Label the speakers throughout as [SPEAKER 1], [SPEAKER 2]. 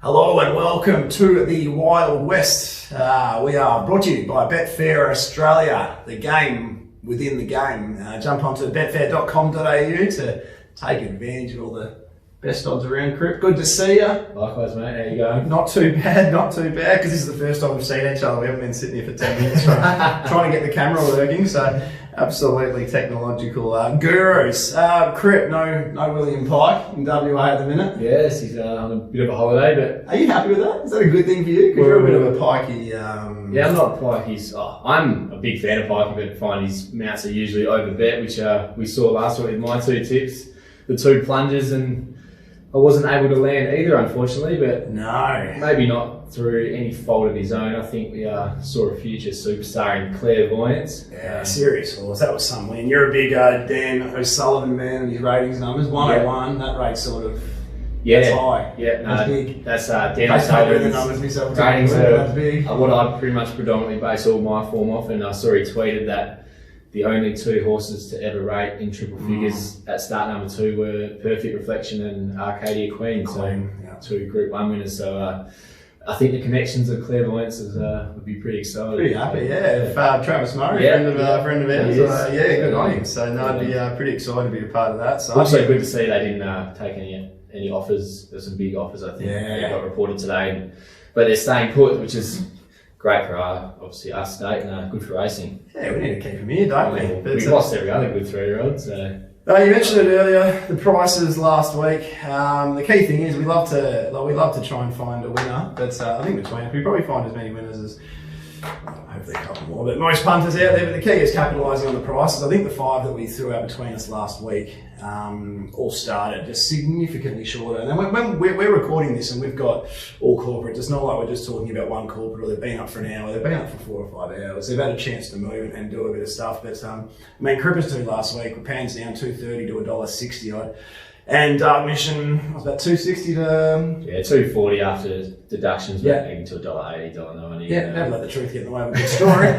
[SPEAKER 1] Hello and welcome to the Wild West. We are brought to you by Betfair Australia, the game within the game. Jump onto betfair.com.au to take advantage of all the best odds around, Crip. Good to see you.
[SPEAKER 2] Likewise, mate. How you going?
[SPEAKER 1] Not too bad, because this is the first time we've seen each other. We haven't been sitting here for 10 minutes trying to get the camera working, so absolutely technological gurus. Crip, no William Pike in WA at the minute.
[SPEAKER 2] Yes, he's on a bit of a holiday, but...
[SPEAKER 1] Are you happy with that? Is that a good thing for you? Because you're a bit of a pikey...
[SPEAKER 2] Yeah, I'm not pikey. I'm a big fan of pikey, but I find his mounts are usually overbet, which we saw last week with my two tips. The two plungers, and I wasn't able to land either, unfortunately, but
[SPEAKER 1] no,
[SPEAKER 2] maybe not through any fault of his own. I think we saw a future superstar in clairvoyance.
[SPEAKER 1] Yeah, serious horse. That was some win. You're a big Dan O'Sullivan man and his ratings numbers. 101, that rate sort of, that's high.
[SPEAKER 2] Yeah, no,
[SPEAKER 1] that's big.
[SPEAKER 2] That's Dan
[SPEAKER 1] O'Sullivan's numbers myself.
[SPEAKER 2] Ratings
[SPEAKER 1] that's big.
[SPEAKER 2] What I pretty much predominantly base all my form off, and I saw he tweeted that the only two horses to ever rate in triple figures at start number 2 were Perfect Reflection and Arcadia Queen. Two Group 1 winners. So I think the connections of clairvoyance would be pretty exciting.
[SPEAKER 1] Pretty happy, yeah. If, Travis Murray, friend of ours, good on him. So I'd be pretty excited to be a part of that. So
[SPEAKER 2] also good to see they didn't take any offers. There's some big offers, I think, that got reported today. But they're staying put, which is great for obviously our state and good for racing.
[SPEAKER 1] Yeah, we need to keep him here, don't we?
[SPEAKER 2] We've lost every other good 3-year-old. So.
[SPEAKER 1] You mentioned it earlier, the prices last week. The key thing is we love to try and find a winner, but I think between us we probably find as many winners as hopefully a couple more. But most punters out there. But the key is capitalising on the prices. I think the 5 that we threw out between us last week all started just significantly shorter. And then when we're recording this and we've got all corporates, it's not like we're just talking about one corporate or they've been up for an hour, they've been up for 4 or 5 hours, they've had a chance to move and do a bit of stuff. But Crippers 2 last week were pans down $2.30 to $1.60 odd. And Dark Mission was about $2.60 to...
[SPEAKER 2] Yeah, $2.40 after deductions, even to $1.80, $1.90.
[SPEAKER 1] Yeah, never let the truth get in the way of a good story.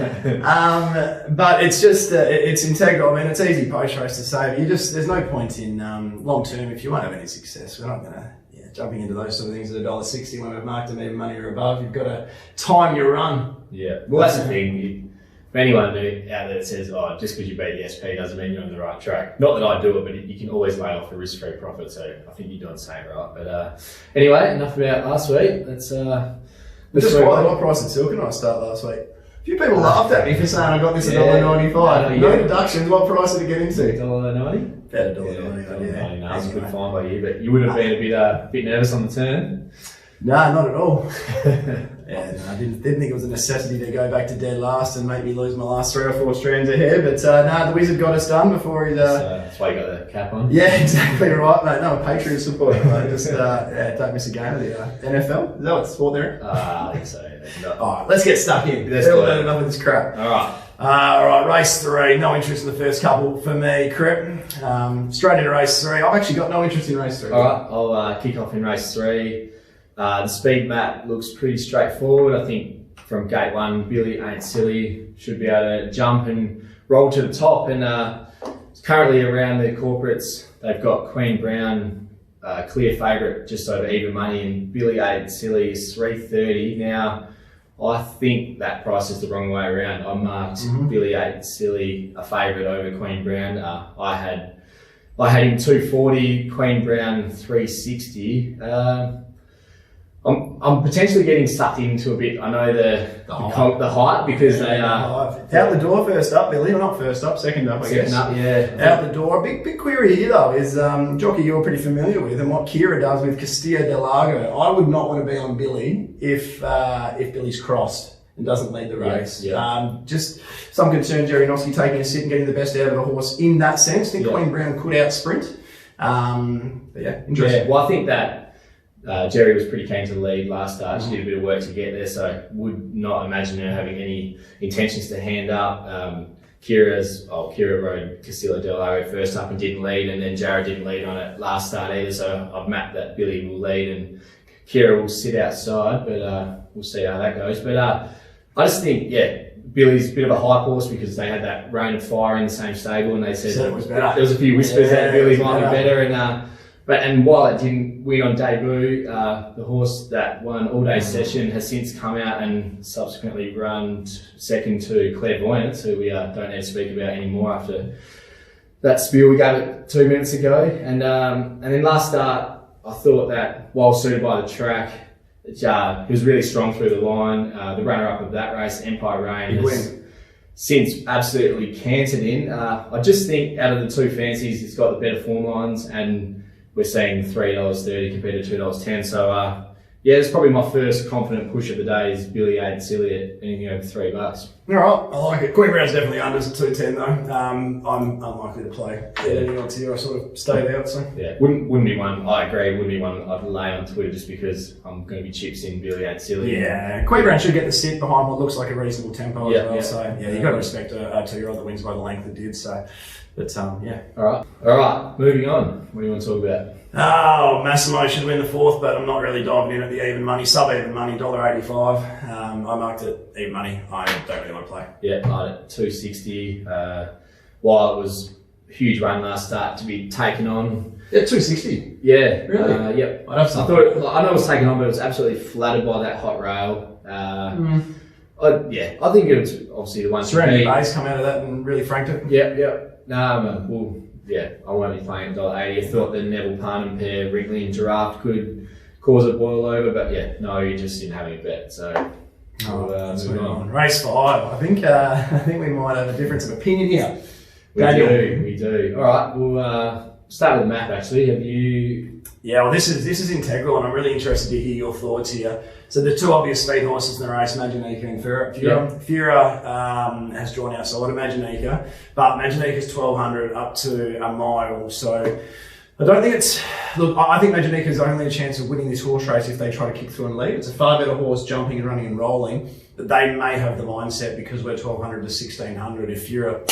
[SPEAKER 1] But it's just, it's integral. I mean, it's easy post-race to say, but there's no point in long-term, if you won't have any success, we're not going to, jumping into those sort of things at $1.60 when we've marked them even money or above. You've got to time your run.
[SPEAKER 2] Yeah, well, that's the thing. For anyone out there that says, just because you beat the SP doesn't mean you're on the right track. Not that I do it, but you can always lay off a risk-free profit, so I think you're doing the same right. But anyway, enough about last week. Let's
[SPEAKER 1] just what price did Silk and I start last week? A few people laughed at me for saying I got this at $1.95. No deductions, what price did it get into?
[SPEAKER 2] $1.90?
[SPEAKER 1] About $1.90, yeah.
[SPEAKER 2] No, it's a good find by you, but you would have been a bit nervous on the turn.
[SPEAKER 1] No, not at all. I didn't think it was a necessity to go back to dead last and make me lose my last 3 or 4 strands of hair. But the Wizard got us done before he'd...
[SPEAKER 2] that's why you got the cap on?
[SPEAKER 1] Yeah, exactly right, mate. No, Patriot support, mate. Just don't miss a game of the NFL. Is that what sport they're in?
[SPEAKER 2] I think so.
[SPEAKER 1] Alright, let's get stuck in. Let's learn enough of this crap. Alright, race 3. No interest in the first couple for me, Crip. Straight into race 3. I've actually got no interest in race 3.
[SPEAKER 2] Alright, I'll kick off in race 3. The speed map looks pretty straightforward. I think from gate 1, Billy Ain't Silly should be able to jump and roll to the top. And currently around the corporates, they've got Queen Brown, clear favourite, just over even money, and Billy Ain't Silly is $3.30. Now, I think that price is the wrong way around. I marked Billy Ain't Silly a favourite over Queen Brown. I had him $2.40, Queen Brown $3.60. I'm potentially getting sucked into a bit. I know the hype because they are
[SPEAKER 1] out the door first up, Billy. Or not first up, second up, I guess. Out the door. Big query here though is jockey you're pretty familiar with, and what Kira does with Castillo del Lago. I would not want to be on Billy if Billy's crossed and doesn't lead the race. Just some concern, Jerry Noski taking a sit and getting the best out of the horse in that sense. I think Queen Brown could out sprint. But interesting.
[SPEAKER 2] Well, I think that Jerry was pretty keen to lead last start. She did a bit of work to get there, so would not imagine her having any intentions to hand up. Kira rode Castillo del Lago first up and didn't lead, and then Jared didn't lead on it last start either, so I've mapped that Billy will lead and Kira will sit outside, but we'll see how that goes. But I just think, Billy's a bit of a hype horse because they had that rain of fire in the same stable and they said
[SPEAKER 1] it was better.
[SPEAKER 2] There was a few whispers that Billy might be better, and and while it didn't win on debut, the horse that won all day session has since come out and subsequently run second to Clairvoyance, who we don't need to speak about anymore after that spiel we gave it 2 minutes ago. And then last start, I thought that while suited by the track, he was really strong through the line. The runner-up of that race, Empire Reign, has since absolutely cantered in. I just think out of the two fancies, it's got the better form lines, and we're seeing $3.30 compared to $2.10. So yeah, it's probably my first confident push of the day is Billy 8 Silly at anything over $3.
[SPEAKER 1] All right, I like it. Queen Brown's definitely unders at 210 though. I'm unlikely to play any odds here. I sort of stayed out. So
[SPEAKER 2] yeah, wouldn't be one. I agree. Wouldn't be one I'd lay on Twitter just because I'm going to be chips in Billy 8 Silly.
[SPEAKER 1] Yeah, Queen Brown should get the sit behind what looks like a reasonable tempo as well. So yeah, you got to respect a 2-year-old that wins by the length it did. So, but yeah.
[SPEAKER 2] All right. Moving on. What do you want to talk about?
[SPEAKER 1] Oh, Massimo should win the fourth, but I'm not really diving in at the even money, sub-even money, $1.85. I marked it even money. I don't really want to play.
[SPEAKER 2] Yeah, I at 260. While it was a huge run last start to be taken on.
[SPEAKER 1] Yeah, 260.
[SPEAKER 2] Yeah,
[SPEAKER 1] really.
[SPEAKER 2] Yep.
[SPEAKER 1] I know
[SPEAKER 2] it was taken on, but it was absolutely flattered by that hot rail. I think it was obviously the one.
[SPEAKER 1] Serenity Bay's come out of that and really franked it.
[SPEAKER 2] Yep. I won't be playing $1.80. I thought the Neville Parnham pair, Wrigley and Giraffe, could cause a boil over, but yeah, no, you just didn't have any bet. So move on.
[SPEAKER 1] Race 5. I think we might have a difference of opinion here.
[SPEAKER 2] We do. All right, we'll start with the map. Actually, have you?
[SPEAKER 1] Yeah, well, this is integral, and I'm really interested to hear your thoughts here. So the two obvious speed horses in the race, Maginica and Fura. Fura has drawn outside of Maginica, but Maginica's 1,200 up to a mile. So I don't think it's... Look, I think Maginica's only a chance of winning this horse race if they try to kick through and lead. It's a far better horse jumping and running and rolling, but they may have the mindset because we're 1,200 to 1,600. If Fura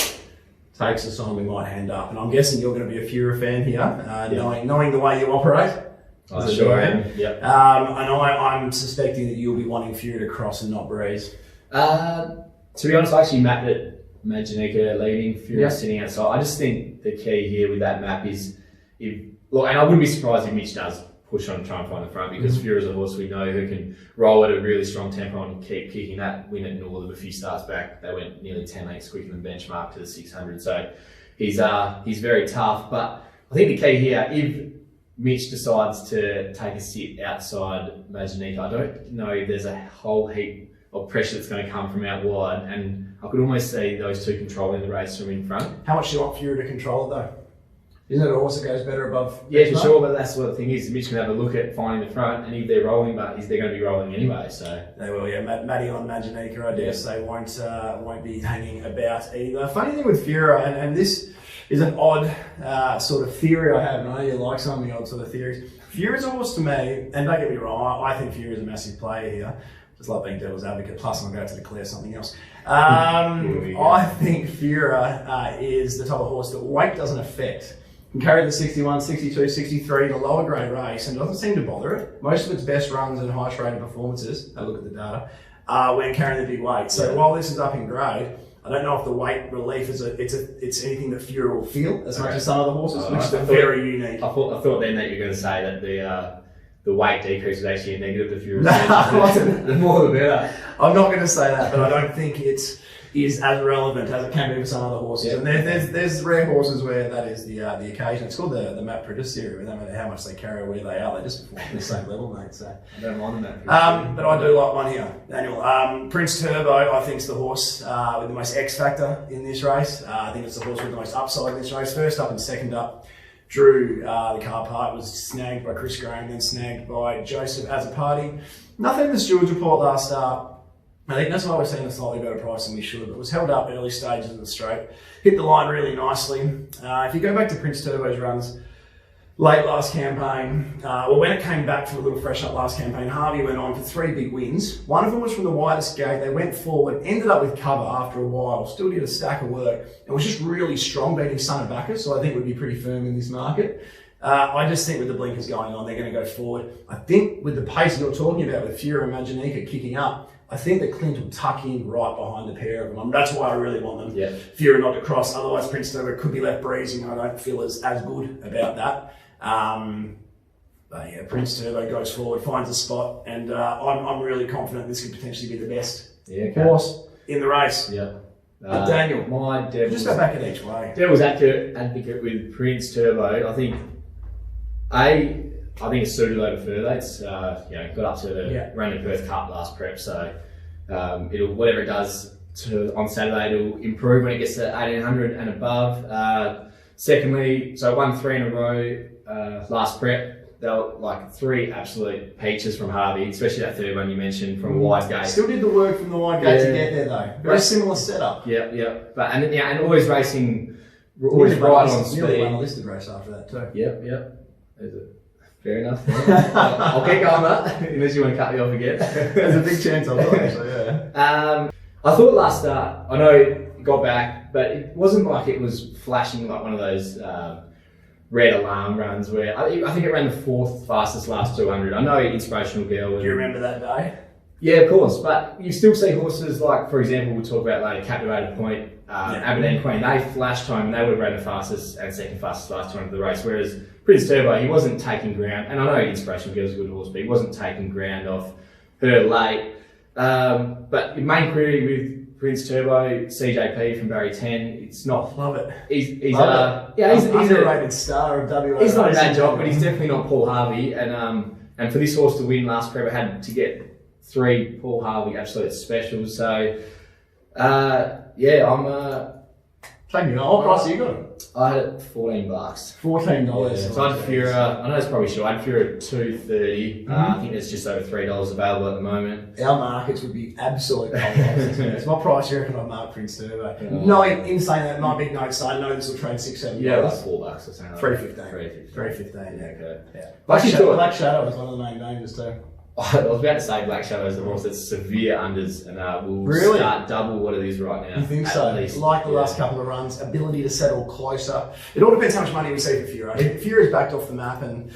[SPEAKER 1] takes us on, we might hand up. And I'm guessing you're going to be a Fura fan here, knowing the way you operate.
[SPEAKER 2] I sure am. Yep.
[SPEAKER 1] And I'm suspecting that you'll be wanting Fura to cross and not breeze.
[SPEAKER 2] To be honest, I actually mapped it Maginica leading, Fura sitting outside. I just think the key here with that map is and I wouldn't be surprised if Mitch does push on and try and find the front, because Fura's a horse we know who can roll at a really strong tempo and keep kicking. That win at Northern a few starts back, they went nearly 10 lengths quicker than benchmark to the 600. So he's very tough. But I think the key here, if Mitch decides to take a sit outside Maginica, I don't know if there's a whole heap of pressure that's going to come from out wide, and I could almost see those two controlling the race from in front.
[SPEAKER 1] How much do you want Fura to control it though? Isn't it a horse that goes better above?
[SPEAKER 2] Yeah, for sure, but that's what the thing is. Mitch can have a look at finding the front, and if they're rolling, but they're going to be rolling anyway. So
[SPEAKER 1] they will, yeah. Matty on Maginica, I dare say, won't be hanging about either. Funny thing with Fura, and this is an odd sort of theory I have, and I know you like some of the odd sort of theories. Fura's a horse to me, and don't get me wrong, I think Fura's a massive player here. Just like being devil's advocate, plus I'm about to declare something else. I think Fura is the type of horse that weight doesn't affect. Can carry the 61, 62, 63 in a lower grade race and doesn't seem to bother it. Most of its best runs and highest rated performances, I look at the data, when carrying the big weight. So while this is up in grade, I don't know if the weight relief is it's anything that Fura will feel as much as some other horses, which is very unique.
[SPEAKER 2] I thought then that you were going to say that the weight decrease is actually a negative to Fura. The more the better.
[SPEAKER 1] I'm not going to say that, but I don't think it is as relevant as it can be for some other horses. Yeah. And there's rare horses where that is the occasion. It's called the Matt Priddis theory, where no matter how much they carry or where they are, they just perform at the same level, mate. So
[SPEAKER 2] I don't mind the Matt Priddis
[SPEAKER 1] but I do like one here, Daniel. Prince Turbo, I think, is the horse with the most X factor in this race. I think it's the horse with the most upside in this race. First up and second up, drew the car part, was snagged by Chris Graham, then snagged by Joseph as a party. Nothing in the stewards report last start. I think that's why we're seeing a slightly better price than we should. It was held up early stages of the straight, hit the line really nicely. If you go back to Prince Turbo's runs late last campaign, when it came back for a little fresh up last campaign, Harvey went on for 3 big wins. One of them was from the widest gate. They went forward, ended up with cover after a while, still did a stack of work, and was just really strong, beating Son of Bacchus, so I think would be pretty firm in this market. I just think with the blinkers going on, they're going to go forward. I think with the pace you're talking about with Fura and Maginica kicking up, I think that Clint will tuck in right behind the pair of them. That's why I really want them. Yeah. Fura not to cross. Otherwise, Prince Turbo could be left breezing. I don't feel as good about that. But yeah, Prince Turbo goes forward, finds a spot, and I'm really confident this could potentially be the best horse in the race.
[SPEAKER 2] Yeah.
[SPEAKER 1] Daniel,
[SPEAKER 2] my devil's,
[SPEAKER 1] just go back it each way.
[SPEAKER 2] Devil's advocate with Prince Turbo. I think it's suited over further. It's got up to the Rally Perth Cup last prep, so it'll whatever it does on Saturday, it'll improve when it gets to 1800 and above. Secondly, so won 3 in a row last prep. They were like 3 absolute peaches from Harvey, especially that third one you mentioned from Wide Gate.
[SPEAKER 1] Still did the work from the Wide Gate to get there though. Very similar setup.
[SPEAKER 2] Yeah. But and always racing, always right on speed.
[SPEAKER 1] Nearly won a listed race after that too.
[SPEAKER 2] Yep. Is it? Fair enough. I'll keep going, Matt, unless you want to cut me off again.
[SPEAKER 1] There's a big chance I will, actually, yeah.
[SPEAKER 2] I thought last start, I know it got back, but it wasn't like it was flashing like one of those red alarm runs where I think it ran the 4th fastest last 200. I know Inspirational Girl.
[SPEAKER 1] Do you remember that day?
[SPEAKER 2] Yeah, of course, but you still see horses like, for example, we'll talk about later, Captivated Point, Aberdeen Queen, they flashed home and they would have ran the fastest and second fastest last 200 of the race, whereas Prince Turbo, he wasn't taking ground, and I know Inspirational Girl's a good horse, but he wasn't taking ground off her late. But the main query with Prince Turbo, CJP from Barry 10, it's not.
[SPEAKER 1] Love it.
[SPEAKER 2] He's
[SPEAKER 1] he's a rated star of WA.
[SPEAKER 2] He's not a bad job, but he's definitely not Paul Harvey. And for this horse to win last prep, it had to get 3 Paul Harvey absolute specials. So I'm
[SPEAKER 1] taking it. What price you got him?
[SPEAKER 2] I had it $14.
[SPEAKER 1] $14.
[SPEAKER 2] Yeah. So I had Fura. I know it's probably short. I had Fura at $2.30. I think there's just over $3 available at the moment.
[SPEAKER 1] Our markets would be absolute cold. What price you reckon I mark Prince Turbo? No, in saying that, my big note saying no, this will trade $6-7.
[SPEAKER 2] Yeah, like $4 or something.
[SPEAKER 1] $3.15. $3.15.
[SPEAKER 2] Yeah, okay.
[SPEAKER 1] Yeah.
[SPEAKER 2] Black
[SPEAKER 1] Shadow was one of the main dangers too.
[SPEAKER 2] I was about to say Black Shadow is the horse that's severe unders and will start double what it is right now.
[SPEAKER 1] You think so? Least. Like the last couple of runs, ability to settle closer. It all depends how much money we see for Fura. If Fura's backed off the map, and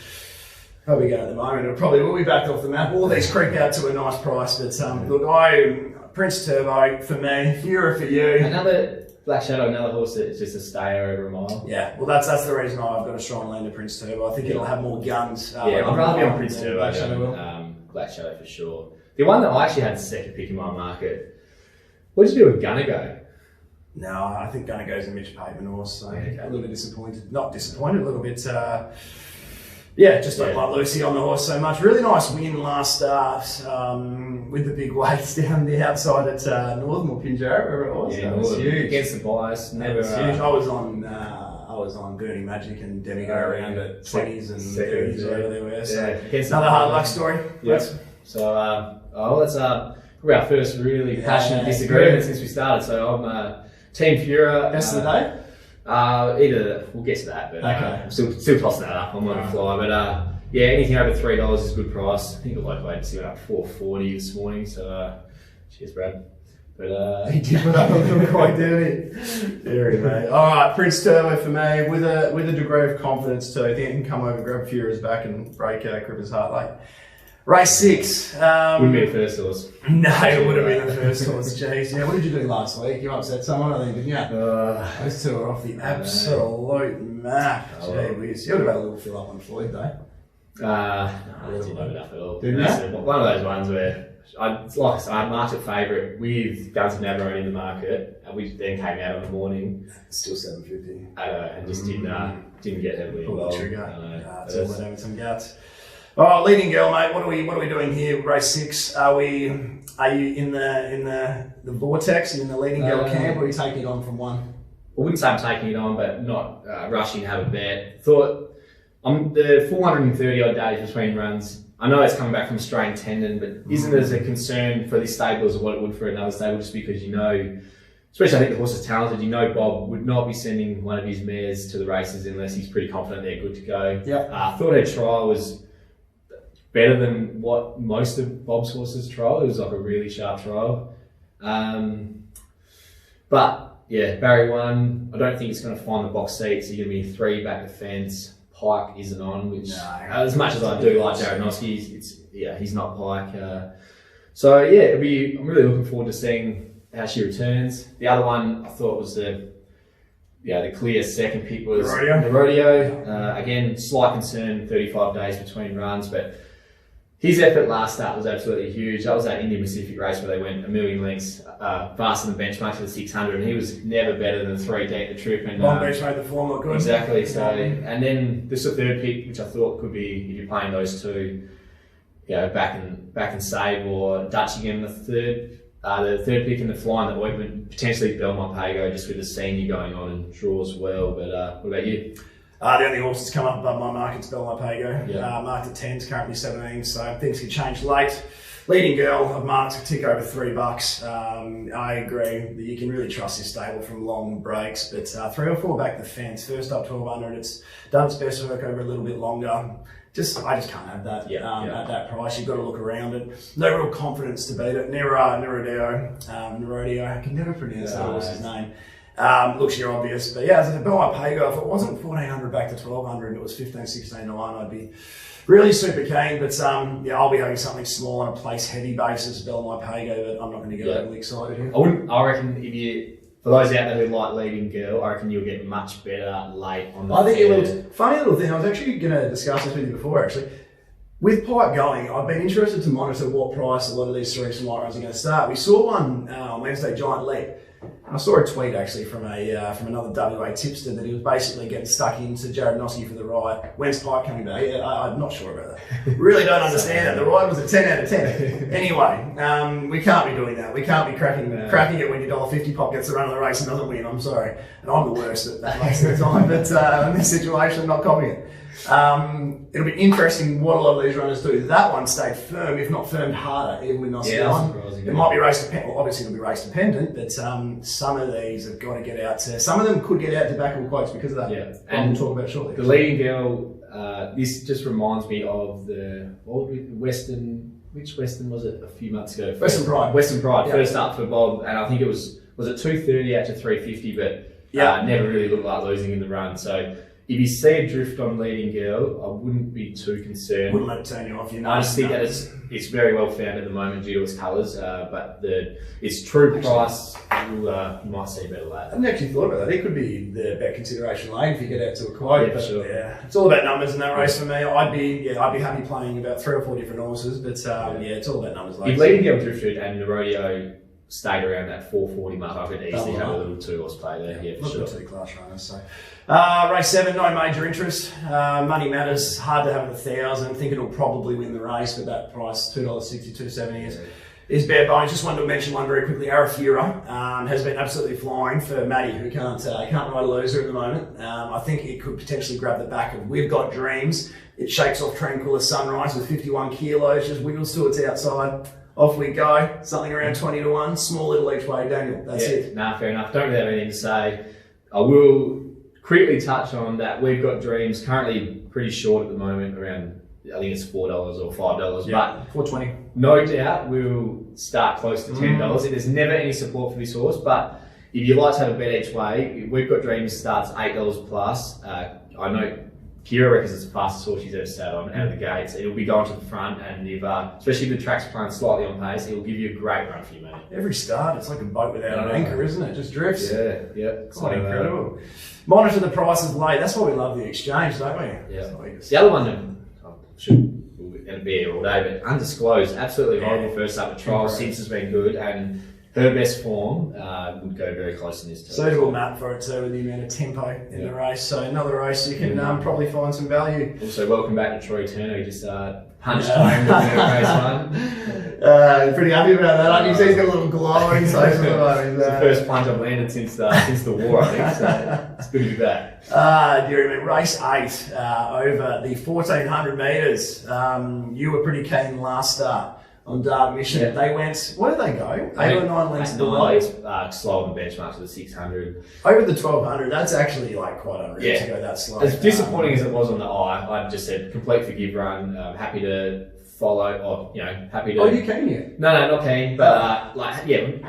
[SPEAKER 1] how we go at the moment, it probably will be backed off the map. All these creep out to a nice price, but look, Prince Turbo for me, Fura for you.
[SPEAKER 2] Another Black Shadow, another horse that's just a stayer over a mile.
[SPEAKER 1] Yeah, well that's the reason I've got a strong lean to Prince Turbo. I think it'll have more guns.
[SPEAKER 2] I'd rather be on Prince Turbo Black Shadow. Black Shadow for sure. The one that I actually had second pick in my market. What did you do with Gonna Go?
[SPEAKER 1] No, I think Gonna Go's a Mitch Pavement horse, so a little bit disappointed. Not disappointed, a little bit, just don't like Lucy on the horse so much. Really nice win last start with the big weights down the outside at Northern or Pinjarra, wherever it was.
[SPEAKER 2] Yeah,
[SPEAKER 1] that was huge.
[SPEAKER 2] Against the bias, never.
[SPEAKER 1] Huge. I was on Burning Magic and Demi go around at 20s and 30s over there. So another hard luck story.
[SPEAKER 2] Yes. So let's talk about our first really passionate disagreement since we started. So I'm Team Fura.
[SPEAKER 1] Best of the day?
[SPEAKER 2] We'll get to that, but I'm still tossing that up. I'm on the fly, but anything over $3 is a good price. I think the local agency went up $4.40 this morning. So cheers, Brad. But
[SPEAKER 1] he did put up a little coin, didn't he? Very mate. All right, Prince Turbo for me with a degree of confidence too. I think he can come over, grab Fura's back, and break Cripper's heart. Like race 6.
[SPEAKER 2] Wouldn't be the first horse.
[SPEAKER 1] No, it would have been the first horse. Jeez. Yeah, what did you do last week? You upset someone, I think, didn't you? Those two are off the absolute map. Gee whiz. You would have had a little fill up on Floyd though.
[SPEAKER 2] I didn't load it up at all.
[SPEAKER 1] Didn't you?
[SPEAKER 2] One of those ones where I marked it favourite with Guns and Navarone in the market, and we then came out in the morning.
[SPEAKER 1] Still $7.50.
[SPEAKER 2] And just didn't get heavily involved.
[SPEAKER 1] Pull the trigger. It's all let out with some guts. All right, leading girl, mate. What are we doing here? Race 6. Are you in the vortex? Are you in the leading girl camp, or are you taking it on from 1?
[SPEAKER 2] I wouldn't say I'm taking it on, but not rushing to have a bet. Thought the 430 odd days between runs. I know it's coming back from strained tendon, but isn't as a concern for this stable as what it would for another stable, just because especially I think the horse is talented, Bob would not be sending one of his mares to the races unless he's pretty confident they're good to go.
[SPEAKER 1] Yep.
[SPEAKER 2] Thought her trial was better than what most of Bob's horses trial. It was like a really sharp trial. But yeah, Barry 1, I don't think it's going to find the box seats. You're going to be 3 back the fence. Pike isn't on, which as much as I do like Jared Noski, he's not Pike. I'm really looking forward to seeing how she returns. The other one I thought was the the clear second pick was
[SPEAKER 1] The
[SPEAKER 2] Rodeo. Again, slight concern, 35 days between runs, but his effort last start was absolutely huge. That was that Indian Pacific race where they went 1,000,000 lengths faster than benchmark to the 600, and he was never better than 3 deep the trip. And
[SPEAKER 1] Long Beach made the form look good.
[SPEAKER 2] Exactly. So, and then this is the third pick, which I thought could be, if you're playing those two, back and save, or Dutch again. The third pick in the flying that week would potentially Belmont Pago, just with the senior going on and draw as well. But what about you?
[SPEAKER 1] The only horse that's come up above my market's Belmont Pago.
[SPEAKER 2] Yeah.
[SPEAKER 1] Marked at 10, currently 17, so things could change late. Leading girl, I've marked a tick over $3. I agree that you can really trust this stable from long breaks, but 3 or 4 back the fence. First up 1200, it's done its best work over a little bit longer. I just can't have that at that price. You've got to look around it. No real confidence to beat it. Nerodeo, I can never pronounce that horse's name. Looks here obvious, but as a Belmont Pago, if it wasn't 1400 back to 1200 and it was 15, 16 to 1, I'd be really super keen. But I'll be having something small on a place heavy basis, Belmont Pago, but I'm not going to get overly excited here.
[SPEAKER 2] I reckon for those out there who like leading girl, I reckon you'll get much better late on the
[SPEAKER 1] I think you will. Funny little thing, I was actually going to discuss this with you before actually. With Pike going, I've been interested to monitor what price a lot of these 3 smart runs are going to start. We saw one on Wednesday, Giant Leap. I saw a tweet actually from another WA tipster that he was basically getting stuck into Jared Noski for the ride. When's Pike coming back? I'm not sure about that. Really don't understand that. The ride was a 10 out of 10. Anyway, we can't be doing that. We can't be cracking it when your $1.50 pop gets the run of the race and doesn't win. I'm sorry. And I'm the worst at that most of the time. But in this situation, I'm not copying it. It'll be interesting what a lot of these runners do. That one stayed firm, if not firmed harder, even with Noski on. It might be race dependent. Well, obviously it'll be race dependent, but some of these have got to get out to. Some of them could get out to backable quotes because of that.
[SPEAKER 2] Yeah,
[SPEAKER 1] and we'll talk about it shortly.
[SPEAKER 2] The leading girl. This just reminds me of the Western. Which Western was it a few months ago?
[SPEAKER 1] Western Pride.
[SPEAKER 2] Western Pride. First up for Bob, and I think it was it 230 out to 350, but never really looked like losing in the run. So if you see a drift on leading girl, I wouldn't be too concerned.
[SPEAKER 1] Wouldn't let it turn you off.
[SPEAKER 2] I just think that it's very well found at the moment due to its colours, but its true price, you might see better later.
[SPEAKER 1] I hadn't actually thought about that. It could be the bet consideration lane if you get out to a quote.
[SPEAKER 2] Yeah, for sure.
[SPEAKER 1] Yeah, it's all about numbers in that race for me. I'd be happy playing about 3 or 4 different horses, but it's all about numbers.
[SPEAKER 2] If leading girl drifted and the rodeo stayed around that 440 mark, I could easily have a little 2-horse play there. Yeah, for sure.
[SPEAKER 1] 2 class runners. So, race 7, no major interest. Money matters. Hard to have at 1,000. I think it'll probably win the race, but that price $2.60, $2.70 is bare bones. Just wanted to mention one very quickly. Arafura has been absolutely flying for Maddie, who can't ride a loser at the moment. I think it could potentially grab the back of We've Got Dreams. It shakes off Tranquilla Sunrise with 51 kilos, just wiggles to its outside. Off we go. Something around 20 to 1. Small little each way, Daniel. That's it.
[SPEAKER 2] Nah, fair enough. Don't really have anything to say. I will quickly touch on that. We've Got Dreams currently pretty short at the moment, around I think it's $4 or $5. But
[SPEAKER 1] $4.20.
[SPEAKER 2] No doubt we'll start close to $10. There's never any support for this horse, but if you'd like to have a bet each way, We've Got Dreams starts $8 plus. I know Kira reckons it's the fastest horse she's ever sat on out of the gates. It'll be going to the front, and if, especially if the track's playing slightly on pace, it'll give you a great run for you, mate.
[SPEAKER 1] Every start, it's like a boat without an anchor, isn't it? It just drifts.
[SPEAKER 2] Yeah.
[SPEAKER 1] Quite incredible. Monitor the prices late. That's why we love the exchange, don't we?
[SPEAKER 2] Yeah. The other one we're going to be here all day, but Undisclosed, absolutely horrible first up at trial. Since has been good, and her best form would go very close in this too.
[SPEAKER 1] Suitable map for it too, with the amount of tempo in the race. So another race you can probably find some value.
[SPEAKER 2] Also, welcome back to Troy Turner. He just punched home with race 1.
[SPEAKER 1] Pretty happy about that, aren't you? He's got a little glow in his face at the moment.
[SPEAKER 2] It's the first plunge I've landed since the war, I think. So it's good to be back.
[SPEAKER 1] Do you remember race 8 over the 1,400 metres? You were pretty keen last start on Dark Mission.
[SPEAKER 2] Yeah.
[SPEAKER 1] They went, what did they go? 8 or 9 lengths
[SPEAKER 2] below. Slower than benchmark to the 600.
[SPEAKER 1] Over the 1,200, that's actually quite unreal to go that slow.
[SPEAKER 2] As disappointing as it was on the eye, I just said complete forgive run. Happy to follow, or happy to.
[SPEAKER 1] Oh, you keen yet?
[SPEAKER 2] No, not keen. But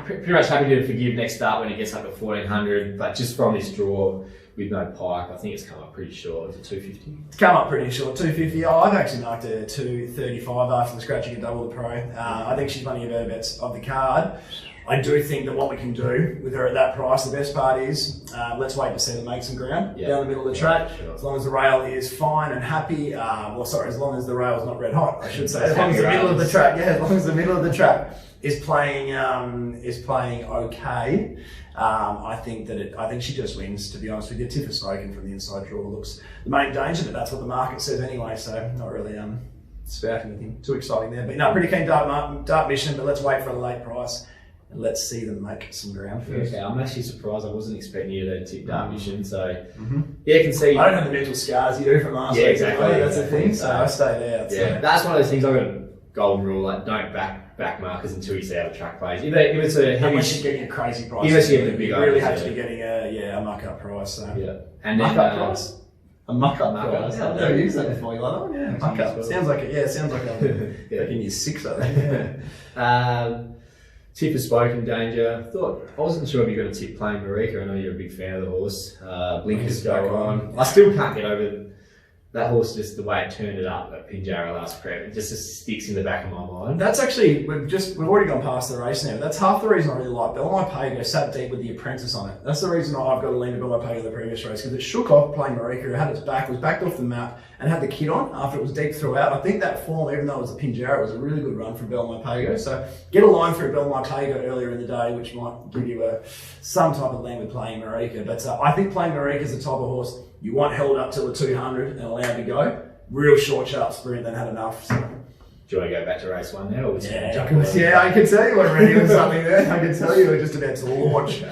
[SPEAKER 2] pretty much happy to forgive next start when it gets up to 1,400. But just from this draw with no Pike, I think it's come up pretty short. Is it 250?
[SPEAKER 1] It's come up pretty short, 250. Oh, I've actually marked a 235 after the scratching and double the pro. I think she's one of your better bets of the card. I do think that what we can do with her at that price, the best part is, let's wait to see them make some ground down the middle of the track.
[SPEAKER 2] Sure.
[SPEAKER 1] As long as the rail is fine and happy, as long as the rail's not red hot, I should say. As long as the middle of the track, as long as the middle of the track is playing okay. I think she just wins, to be honest with you. Tiffer Spoken from the inside draw looks the main danger, but that's what the market says anyway, so not really spouting anything too exciting there. But no, pretty keen dart mission, but let's wait for a late price and let's see them make some ground first.
[SPEAKER 2] Okay, I'm actually surprised. I wasn't expecting you to tip dart mission, so yeah, you can see.
[SPEAKER 1] I don't have the mental scars you do from last week.
[SPEAKER 2] Exactly.
[SPEAKER 1] That's the thing, so I stay there.
[SPEAKER 2] Yeah, that's one of those things. I've got a golden rule, like don't back markers until you see how the track plays. If it's a heavy,
[SPEAKER 1] unless you're getting a crazy price,
[SPEAKER 2] unless you have the big
[SPEAKER 1] you really have to be getting a muck up price. So.
[SPEAKER 2] Yeah, and
[SPEAKER 1] muck
[SPEAKER 2] then
[SPEAKER 1] up price. A muck up price.
[SPEAKER 2] Yeah,
[SPEAKER 1] I've never used that before. You like that one? Yeah, muck up. Sounds like it. Yeah, sounds like I'm like in year 6. I think. Yeah.
[SPEAKER 2] Tip has spoken, danger. I wasn't sure if you were going to tip playing Marika. I know you're a big fan of the horse. Blinkers go on. I still can't get over that horse, just the way it turned it up at Pinjarra last prep. It just sticks in the back of my mind.
[SPEAKER 1] That's actually, we've already gone past the race now, but that's half the reason I really like Belmont Pago sat deep with the apprentice on it. That's the reason I've got to lean to Belmont Pago the previous race, because it shook off playing Marika, it had its back, was backed off the map, and had the kid on after it was deep throughout. I think that form, even though it was a Pinjarra, was a really good run from Belmont Pago. So get a line through Belmont Pago earlier in the day, which might give you some type of lean with playing Marika. But I think playing Marika is the type of horse you want held up till the 200 and allowed to go. Real short, sharp sprint, then had enough. So.
[SPEAKER 2] Do you want to go back to race 1 now? Or
[SPEAKER 1] I can tell you already with something there. I can tell you we're just about to launch.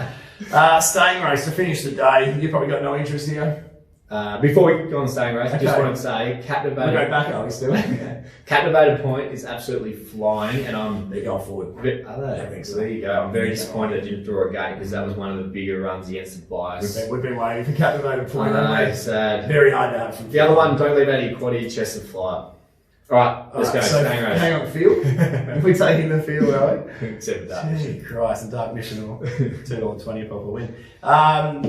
[SPEAKER 1] Staying race to finish the day. You've probably got no interest here.
[SPEAKER 2] Before we go on staying race, I just wanted to say, Captivated.
[SPEAKER 1] We'll go back, are we still?
[SPEAKER 2] Captivated Point is absolutely flying, and
[SPEAKER 1] they're going forward.
[SPEAKER 2] Are they? I think so. There you go. I'm very disappointed it didn't draw a gate, because that was one of the bigger runs against the bias.
[SPEAKER 1] We've been waiting for Captivated Point.
[SPEAKER 2] I know, sad.
[SPEAKER 1] Very hard to have.
[SPEAKER 2] The other one, Don't Leave Out Your Quaddy, Chest of Flight. Alright, let's go.
[SPEAKER 1] So
[SPEAKER 2] staying race.
[SPEAKER 1] hang on, field. If we're taking the field, are we?
[SPEAKER 2] Except that.
[SPEAKER 1] Gee Christ, the Dark Mission will $2.20 pop a win.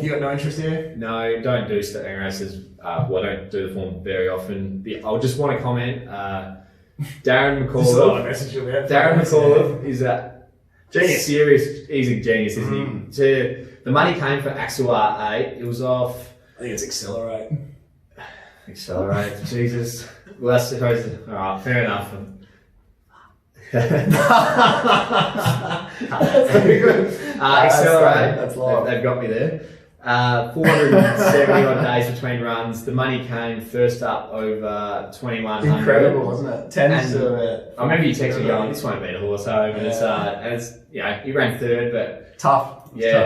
[SPEAKER 1] You got no interest here?
[SPEAKER 2] No, don't do staying races. I don't do the form very often. I just want to comment. Darren McAuliffe is a
[SPEAKER 1] genius.
[SPEAKER 2] Serious. He's a genius, isn't he? The money came for Axel R8. It was off.
[SPEAKER 1] I think it's Accelerate.
[SPEAKER 2] Accelerate, Jesus. Well, that's supposed to. Alright, fair enough.
[SPEAKER 1] That's very good.
[SPEAKER 2] Accelerate.
[SPEAKER 1] That's live.
[SPEAKER 2] They've got me there. 470 odd days between runs. The money came first up over 2100.
[SPEAKER 1] Incredible, wasn't it? 10 to
[SPEAKER 2] I remember you texted me going, "This won't beat a horse home," and it's he ran third, but
[SPEAKER 1] tough.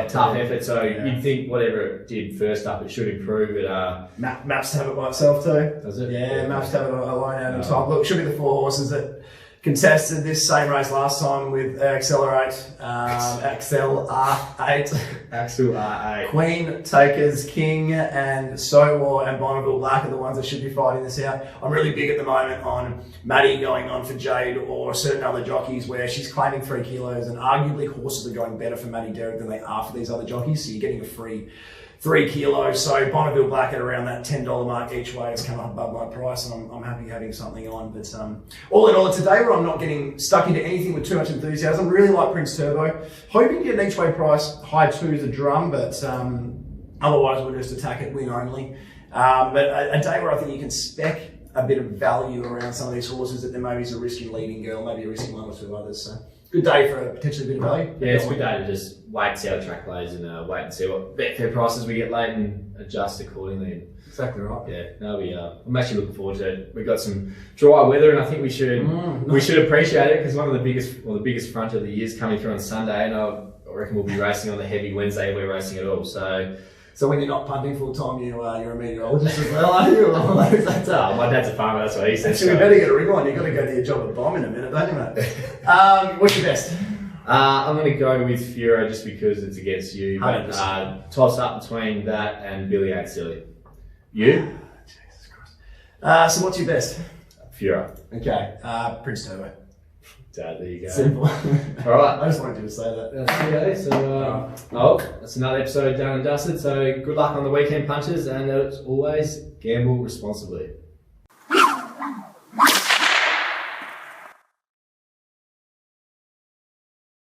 [SPEAKER 2] Tough effort. So you'd think whatever it did first up, it should improve. But
[SPEAKER 1] Maps to have it by itself too.
[SPEAKER 2] Does it?
[SPEAKER 1] Yeah, Maps to have it alone out on top. Look, it should be the 4 horses that contested this same race last time with Accelerate, Axel R8, Queen, Takers, King, and So War and Bonneville Black are the ones that should be fighting this out. I'm really big at the moment on Maddie going on for Jade or certain other jockeys where she's claiming 3 kilos, and arguably horses are going better for Maddie Derrick than they are for these other jockeys, so you're getting a free 3 kilos. So Bonneville Black at around that $10 mark each way has come up above my price, and I'm happy having something on. But all in all, it's a day where I'm not getting stuck into anything with too much enthusiasm. Really like Prince Turbo. Hoping to get an each way price high 2s a drum, but otherwise we'll just attack it win only. But a day where I think you can spec a bit of value around some of these horses that there maybe is a risky leading girl, maybe a risky 1 or 2 others. So good day for potentially a bit of value.
[SPEAKER 2] Yeah, it's a good day to just wait and see how the track plays, and wait and see what fair prices we get late and adjust accordingly.
[SPEAKER 1] Exactly right.
[SPEAKER 2] Yeah, no, I'm actually looking forward to it. We've got some dry weather, and I think we should appreciate it, because one of the biggest front of the year is coming through on Sunday, and I reckon we'll be racing on the heavy Wednesday. We're racing it all,
[SPEAKER 1] So when you're not punting full time, you're a meteorologist as well, are you?
[SPEAKER 2] My dad's a farmer, that's what he says.
[SPEAKER 1] Actually, we better get a ring on. You've got to go to your job at Bomb in a minute, don't you, mate? What's your best?
[SPEAKER 2] I'm going to go with Fura just because it's against you. But toss up between that and Billy Ain't Silly. You?
[SPEAKER 1] Jesus Christ. So what's your best?
[SPEAKER 2] Fura.
[SPEAKER 1] Okay. Prince Turbo.
[SPEAKER 2] Dad, there you go.
[SPEAKER 1] Simple.
[SPEAKER 2] Alright.
[SPEAKER 1] I just wanted you to say that.
[SPEAKER 2] That's okay. So, that's another episode done and dusted. So good luck on the weekend punches, and as always, gamble responsibly.